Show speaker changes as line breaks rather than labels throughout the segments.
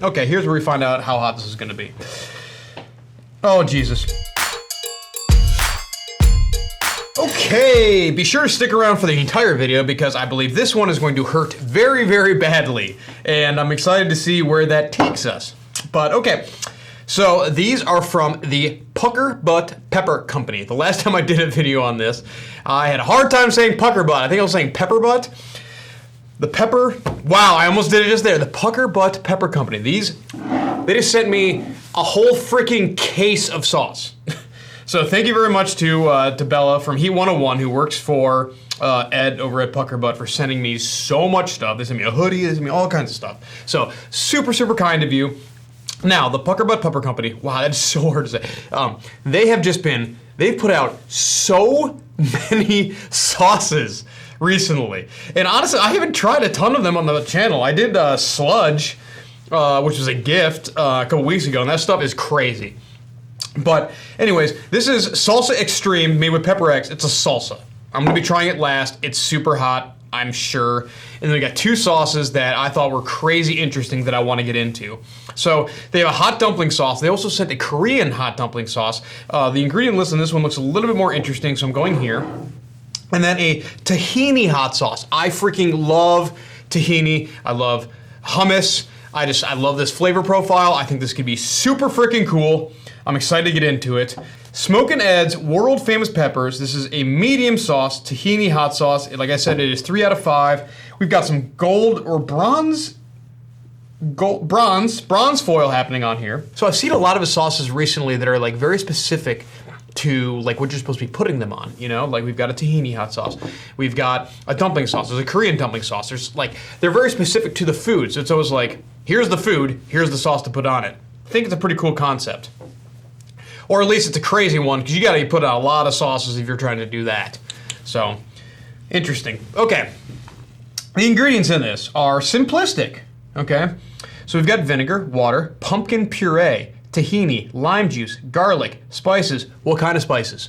Okay, here's where we find out how hot this is gonna be. Oh, Jesus. Okay, be sure to stick around for the entire video because I believe this one is going to hurt very, very badly. And I'm excited to see where that takes us. But okay, so these are from the Pucker Butt Pepper Company. The last time I did a video on this, I had a hard time saying Pucker Butt. I think I was saying Pepper Butt. The pepper, wow, I almost did it just there. The Pucker Butt Pepper Company. They just sent me a whole freaking case of sauce. So thank you very much to Bella from Heat 101 who works for Ed over at Pucker Butt for sending me so much stuff. They sent me a hoodie, they sent me all kinds of stuff. So super, super kind of you. Now, the Pucker Butt Pepper Company, wow, that's so hard to say. They've put out so many sauces recently. And honestly, I haven't tried a ton of them on the channel. I did Sludge, which was a gift a couple weeks ago, and that stuff is crazy. But anyways, this is Salsa Extreme made with Pepper X. It's a salsa. I'm gonna be trying it last. It's super hot, I'm sure. And then we got two sauces that I thought were crazy interesting that I wanna get into. So they have a hot dumpling sauce. They also sent a Korean hot dumpling sauce. The ingredient list on this one looks a little bit more interesting, so I'm going here. And then a tahini hot sauce. I freaking love tahini. I love hummus. I love this flavor profile. I think this could be super freaking cool. I'm excited to get into it. Smokin' Ed's world famous peppers. This is a medium sauce, tahini hot sauce. Like I said, it is 3 out of 5. We've got some gold or bronze foil happening on here. So I've seen a lot of his sauces recently that are like very specific to like what you're supposed to be putting them on, you know? Like we've got a tahini hot sauce. We've got a dumpling sauce. There's a Korean dumpling sauce. They're very specific to the food. So it's always like, here's the food, here's the sauce to put on it. I think it's a pretty cool concept. Or at least it's a crazy one because you gotta put out a lot of sauces if you're trying to do that. So, interesting. Okay, the ingredients in this are simplistic, okay? So we've got vinegar, water, pumpkin puree, tahini, lime juice, garlic, spices. What kind of spices?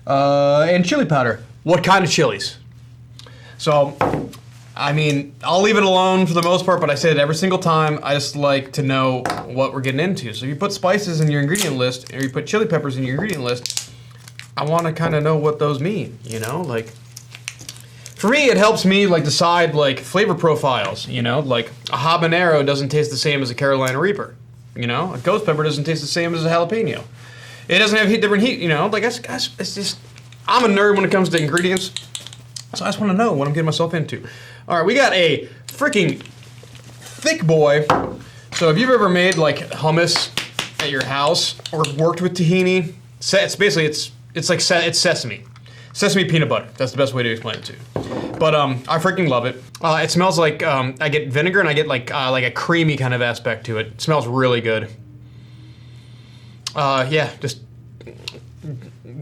And chili powder. What kind of chilies? So, I mean, I'll leave it alone for the most part, but I say it every single time. I just like to know what we're getting into. So if you put spices in your ingredient list, or you put chili peppers in your ingredient list, I want to kind of know what those mean, you know? Like, for me, it helps me like decide like flavor profiles, you know? Like a habanero doesn't taste the same as a Carolina Reaper. You know, a ghost pepper doesn't taste the same as a jalapeno. It doesn't have different heat, you know, like it's just, I'm a nerd when it comes to ingredients, so I just want to know what I'm getting myself into. All right, we got a freaking thick boy. So if you've ever made like hummus at your house or worked with tahini, it's basically, it's sesame peanut butter. That's the best way to explain it to you. But I freaking love it. It smells like, I get vinegar and I get like a creamy kind of aspect to it. It smells really good. Yeah, just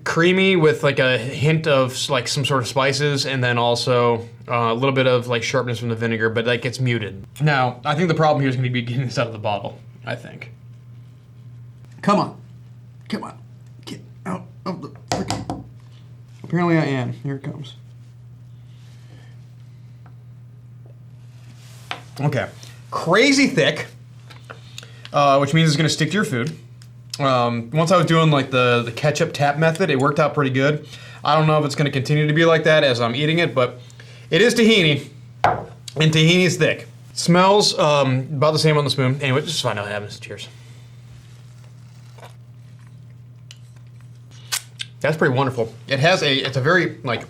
creamy with like a hint of like some sort of spices and then also a little bit of like sharpness from the vinegar, but like it's muted. Now, I think the problem here is gonna be getting this out of the bottle, I think. Come on, get out of the freaking... Apparently I am, here it comes. Okay, crazy thick, which means it's gonna stick to your food. Once I was doing like the ketchup tap method, it worked out pretty good. I don't know if it's gonna continue to be like that as I'm eating it, but it is tahini, and tahini is thick. Smells about the same on the spoon. Anyway, just find out what happens. Cheers. That's pretty wonderful. It has it's a very like,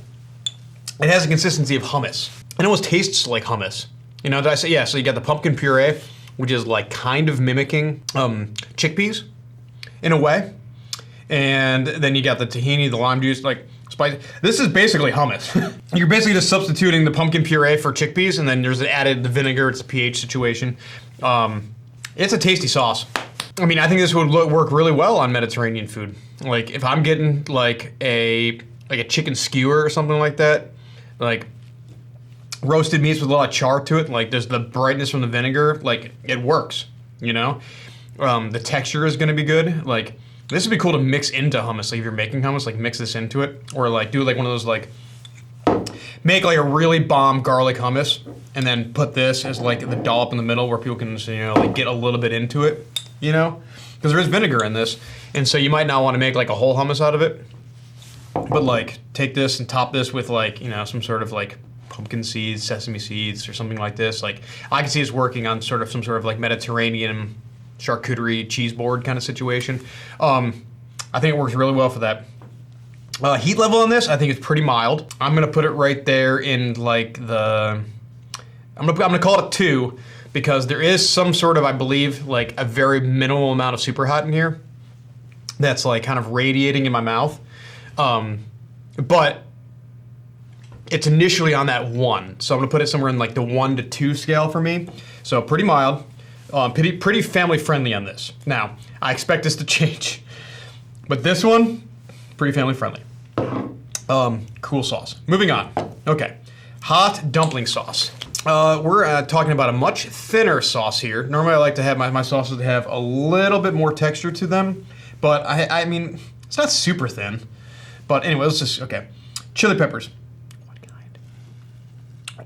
it has a consistency of hummus. It almost tastes like hummus. You know, did I say, yeah, so you got the pumpkin puree, which is like kind of mimicking chickpeas in a way. And then you got the tahini, the lime juice, like spice. This is basically hummus. You're basically just substituting the pumpkin puree for chickpeas and then there's added the vinegar, it's a pH situation. It's a tasty sauce. I mean, I think this would work really well on Mediterranean food. Like if I'm getting like a chicken skewer or something like that, like roasted meats with a lot of char to it, like there's the brightness from the vinegar, like it works, you know? The texture is gonna be good. Like this would be cool to mix into hummus. Like if you're making hummus, like mix this into it or like do like one of those like, make like a really bomb garlic hummus and then put this as like the dollop in the middle where people can, like get a little bit into it, because there is vinegar in this. And so you might not want to make like a whole hummus out of it, but like take this and top this with like, some sort of like pumpkin seeds, sesame seeds or something like this. Like I can see this working on some sort of like Mediterranean charcuterie cheese board kind of situation. I think it works really well for that. Heat level on this, I think it's pretty mild. I'm gonna put it right there in like I'm gonna call it a 2 because there is some sort of, I believe, like a very minimal amount of super hot in here that's like kind of radiating in my mouth. But it's initially on that 1. So I'm gonna put it somewhere in like the 1 to 2 scale for me. So pretty mild, pretty family friendly on this. Now, I expect this to change, but this one, pretty family friendly. Cool sauce. Moving on. Okay, hot dumpling sauce. We're talking about a much thinner sauce here. Normally I like to have my sauces to have a little bit more texture to them, but I mean, it's not super thin. But anyway, let's just, okay. Chili peppers. What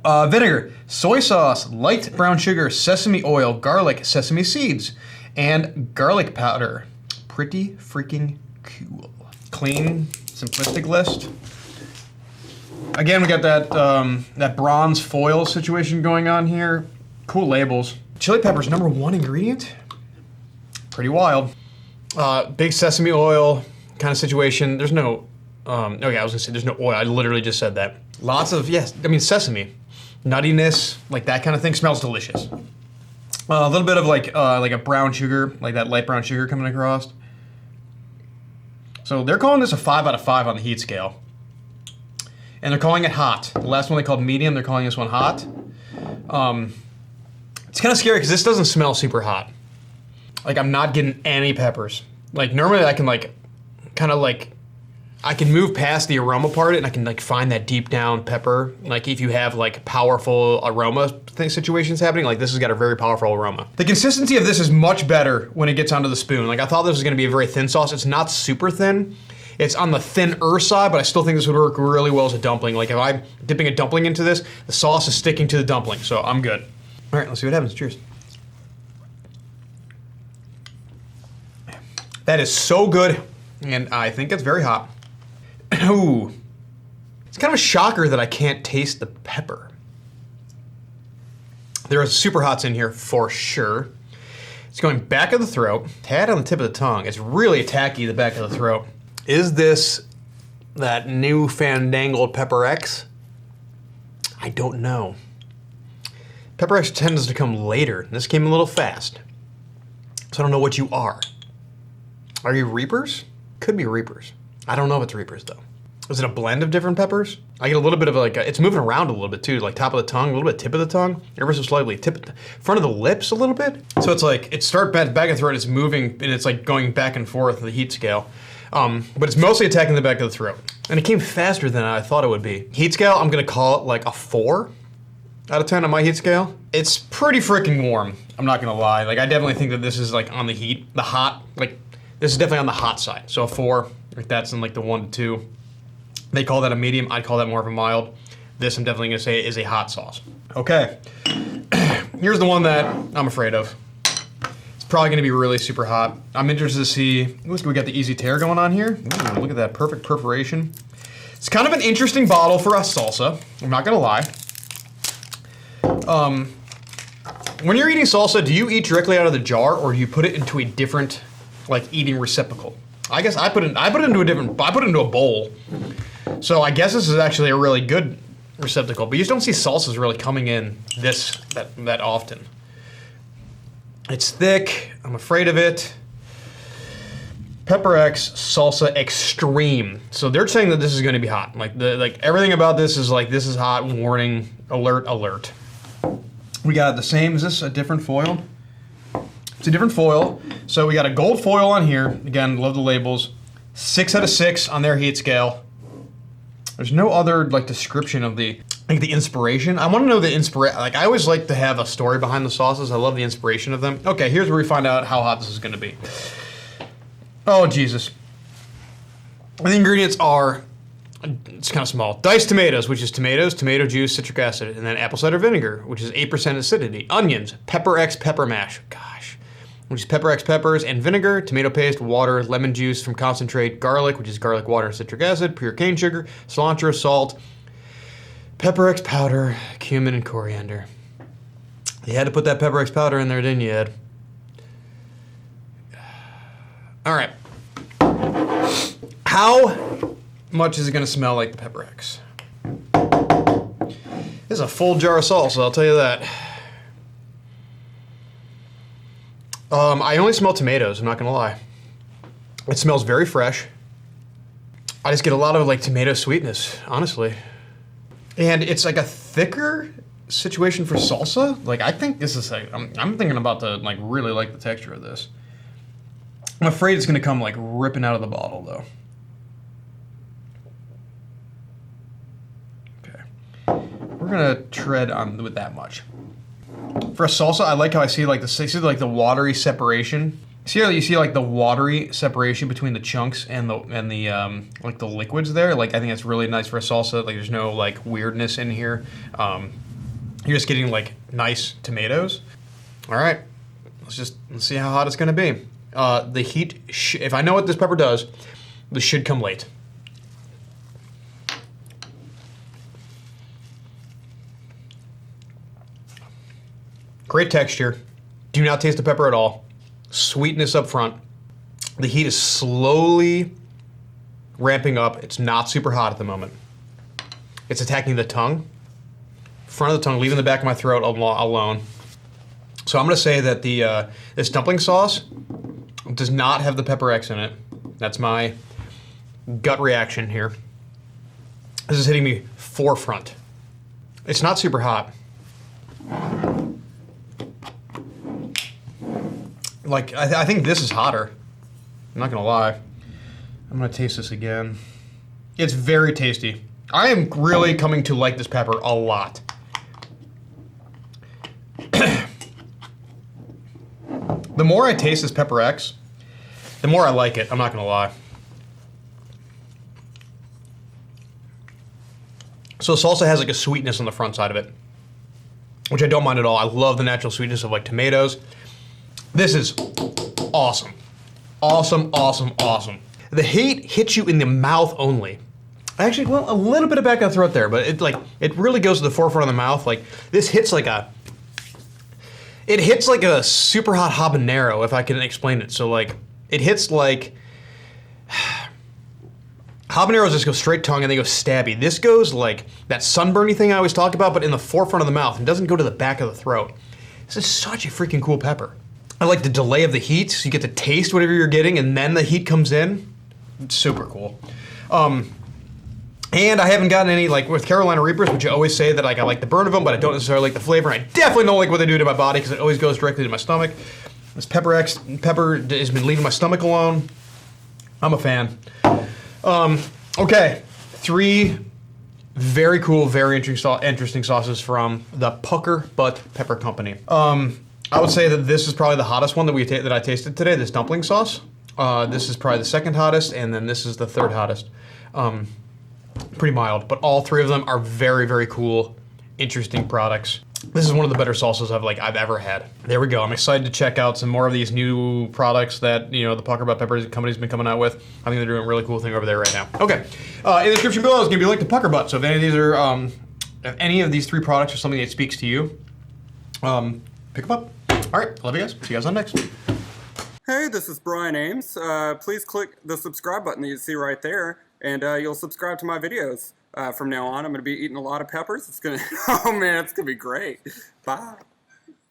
kind? Vinegar, soy sauce, light brown sugar, sesame oil, garlic, sesame seeds, and garlic powder. Pretty freaking cool. Clean, simplistic list. Again, we got that bronze foil situation going on here. Cool labels. Chili peppers, number 1 ingredient. Pretty wild. Big sesame oil kind of situation. There's no, okay, I was gonna say there's no oil. I literally just said that. Lots of, yes, I mean sesame. Nuttiness, like that kind of thing, smells delicious. A little bit of like a brown sugar, like that light brown sugar coming across. So they're calling this a 5 out of 5 on the heat scale. And they're calling it hot. The last one they called medium, they're calling this one hot. It's kind of scary because this doesn't smell super hot. Like I'm not getting any peppers. Like normally I can like, kind of like, I can move past the aroma part and I can like find that deep down pepper. Like if you have like powerful aroma situations happening, like this has got a very powerful aroma. The consistency of this is much better when it gets onto the spoon. Like I thought this was gonna be a very thin sauce. It's not super thin. It's on the thinner side, but I still think this would work really well as a dumpling. Like if I'm dipping a dumpling into this, the sauce is sticking to the dumpling, so I'm good. All right, let's see what happens. Cheers. That is so good, and I think it's very hot. Ooh. It's kind of a shocker that I can't taste the pepper. There are super hots in here for sure. It's going back of the throat, tad on the tip of the tongue. It's really tacky, the back of the throat. Is this that new fandangled Pepper X? I don't know. Pepper X tends to come later. This came a little fast. So I don't know what you are. Are you Reapers? Could be Reapers. I don't know if it's Reapers though. Is it a blend of different peppers? I get a little bit of like, it's moving around a little bit too, like top of the tongue, a little bit tip of the tongue, ever so slightly, front of the lips a little bit. So it's like, it starts back of the throat, it's moving, and it's like going back and forth the heat scale. But it's mostly attacking the back of the throat. And it came faster than I thought it would be. Heat scale, I'm gonna call it like a 4 out of 10 on my heat scale. It's pretty freaking warm, I'm not gonna lie. Like I definitely think that this is like on the heat, the hot, like this is definitely on the hot side. So a 4, like that's in like the 1 to 2. They call that a medium, I'd call that more of a mild. This I'm definitely gonna say is a hot sauce. Okay, here's the one that I'm afraid of. It's probably gonna be really super hot. I'm interested to see, we got the easy tear going on here. Ooh, look at that perfect perforation. It's kind of an interesting bottle for a salsa, I'm not gonna lie. When you're eating salsa, do you eat directly out of the jar or do you put it into a different like eating receptacle? I guess I put it into a bowl. So I guess this is actually a really good receptacle, but you just don't see salsas really coming in that often. It's thick, I'm afraid of it. Pepper X Salsa Extreme. So they're saying that this is gonna be hot. Like everything about this is like, this is hot, warning, alert, alert. We got the same, is this a different foil? It's a different foil. So we got a gold foil on here. Again, love the labels. 6 out of 6 on their heat scale. There's no other like description of the inspiration. I want to know the inspiration. Like I always like to have a story behind the sauces. I love the inspiration of them. Okay, here's where we find out how hot this is going to be. Oh Jesus. The ingredients are It's kind of small. Diced tomatoes, which is tomatoes, tomato juice, citric acid, and then apple cider vinegar, which is 8% acidity. Onions, Pepper X pepper mash. Gosh. Which is Pepper X peppers and vinegar, tomato paste, water, lemon juice from concentrate, garlic, which is garlic water and citric acid, pure cane sugar, cilantro, salt, Pepper X powder, cumin, and coriander. You had to put that Pepper X powder in there, didn't you, Ed? All right. How much is it going to smell like the Pepper X? This is a full jar of salsa, I'll tell you that. I only smell tomatoes, I'm not going to lie. It smells very fresh. I just get a lot of like tomato sweetness, honestly. And it's like a thicker situation for salsa. Like I think this is like, I'm thinking about to like really like the texture of this. I'm afraid it's going to come like ripping out of the bottle though. We're gonna tread on with that much. For a salsa, I like how I see like the watery separation. See how you see like the watery separation between the chunks and the like the liquids there. Like I think that's really nice for a salsa. Like there's no like weirdness in here. You're just getting like nice tomatoes. All right, let's see how hot it's gonna be. The heat, if I know what this pepper does, this should come late. Great texture. Do not taste the pepper at all. Sweetness up front. The heat is slowly ramping up. It's not super hot at the moment. It's attacking the tongue, front of the tongue, leaving the back of my throat alone. So I'm going to say that this dumpling sauce does not have the Pepper X in it. That's my gut reaction here. This is hitting me forefront. It's not super hot. Like, I think this is hotter. I'm not gonna lie. I'm gonna taste this again. It's very tasty. I am really coming to like this pepper a lot. The more I taste this Pepper X, the more I like it, I'm not gonna lie. So salsa has like a sweetness on the front side of it, which I don't mind at all. I love the natural sweetness of like tomatoes. This is awesome. Awesome, awesome, awesome. The heat hits you in the mouth only. Actually, well, a little bit of back of the throat there, but it really goes to the forefront of the mouth. Like this hits like a super hot habanero, if I can explain it. So like it hits like habaneros just go straight tongue and they go stabby. This goes like that sunburny thing I always talk about, but in the forefront of the mouth and doesn't go to the back of the throat. This is such a freaking cool pepper. I like the delay of the heat, so you get to taste whatever you're getting, and then the heat comes in. It's super cool. And I haven't gotten any, like with Carolina Reapers, which I always say that like I like the burn of them, but I don't necessarily like the flavor. I definitely don't like what they do to my body because it always goes directly to my stomach. This Pepper X pepper has been leaving my stomach alone. I'm a fan. Okay, 3 very cool, very interesting sauces from the Pucker Butt Pepper Company. I would say that this is probably the hottest one that I tasted today, this dumpling sauce. This is probably the second hottest, and then this is the third hottest. Pretty mild, but all 3 of them are very, very cool, interesting products. This is one of the better salsas I've ever had. There we go. I'm excited to check out some more of these new products that the Pucker Butt Pepper Company's been coming out with. I think they're doing a really cool thing over there right now. Okay, in the description below is going to be a link to Pucker Butt. So if any of these 3 products are something that speaks to you, pick them up. All right, love you guys. See you guys on next.
Hey, this is Brian Ames. Please click the subscribe button that you see right there, and you'll subscribe to my videos. From now on, I'm going to be eating a lot of peppers. Oh man, it's going to be great. Bye.